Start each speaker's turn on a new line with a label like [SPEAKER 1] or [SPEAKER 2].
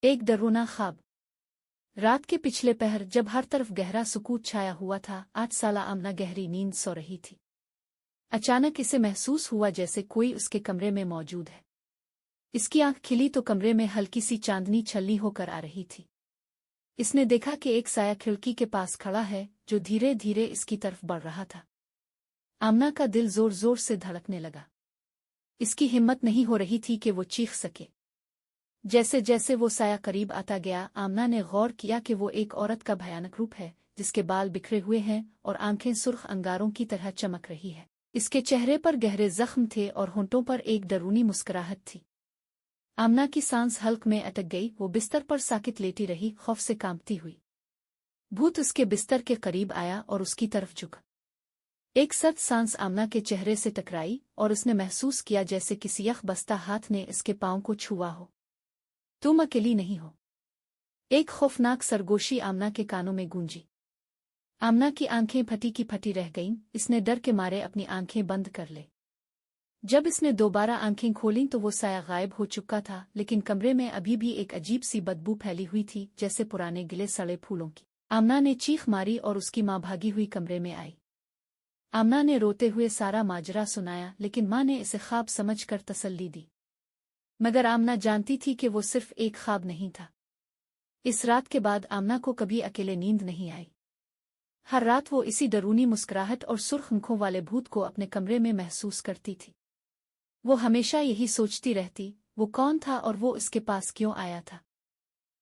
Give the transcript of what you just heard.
[SPEAKER 1] ایک ڈرونا خواب۔ رات کے پچھلے پہر جب ہر طرف گہرا سکوت چھایا ہوا تھا، 8 سالہ آمنہ گہری نیند سو رہی تھی۔ اچانک اسے محسوس ہوا جیسے کوئی اس کے کمرے میں موجود ہے۔ اس کی آنکھ کھلی تو کمرے میں ہلکی سی چاندنی چھلنی ہو کر آ رہی تھی۔ اس نے دیکھا کہ ایک سایہ کھڑکی کے پاس کھڑا ہے جو دھیرے دھیرے اس کی طرف بڑھ رہا تھا۔ آمنہ کا دل زور زور سے دھڑکنے لگا۔ اس کی ہمت نہیں ہو رہی تھی کہ وہ چیخ سکے۔ جیسے جیسے وہ سایہ قریب آتا گیا، آمنہ نے غور کیا کہ وہ ایک عورت کا بھیانک روپ ہے جس کے بال بکھرے ہوئے ہیں اور آنکھیں سرخ انگاروں کی طرح چمک رہی ہے۔ اس کے چہرے پر گہرے زخم تھے اور ہونٹوں پر ایک ڈرونی مسکراہٹ تھی۔ آمنہ کی سانس حلق میں اٹک گئی، وہ بستر پر ساکت لیٹی رہی، خوف سے کانپتی ہوئی۔ بھوت اس کے بستر کے قریب آیا اور اس کی طرف جھکا۔ ایک سخت سانس آمنہ کے چہرے سے ٹکرائی اور اس نے محسوس کیا جیسے کسی یخ بستہ ہاتھ نے اس کے پاؤں کو چھوا ہو۔ تم اکیلی نہیں ہو۔ ایک خوفناک سرگوشی آمنہ کے کانوں میں گونجی۔ آمنہ کی آنکھیں پھٹی کی پھٹی رہ گئیں، اس نے ڈر کے مارے اپنی آنکھیں بند کر لے۔ جب اس نے دوبارہ آنکھیں کھولیں تو وہ سایہ غائب ہو چکا تھا، لیکن کمرے میں ابھی بھی ایک عجیب سی بدبو پھیلی ہوئی تھی جیسے پرانے گلے سڑے پھولوں کی۔ آمنہ نے چیخ ماری اور اس کی ماں بھاگی ہوئی کمرے میں آئی۔ آمنہ نے روتے ہوئے سارا ماجرا سنایا، لیکن ماں نے اسے خواب سمجھ کر تسلی دی۔ مگر آمنہ جانتی تھی کہ وہ صرف ایک خواب نہیں تھا۔ اس رات کے بعد آمنہ کو کبھی اکیلے نیند نہیں آئی۔ ہر رات وہ اسی ڈرونی مسکراہٹ اور سرخ آنکھوں والے بھوت کو اپنے کمرے میں محسوس کرتی تھی۔ وہ ہمیشہ یہی سوچتی رہتی، وہ کون تھا اور وہ اس کے پاس کیوں آیا تھا۔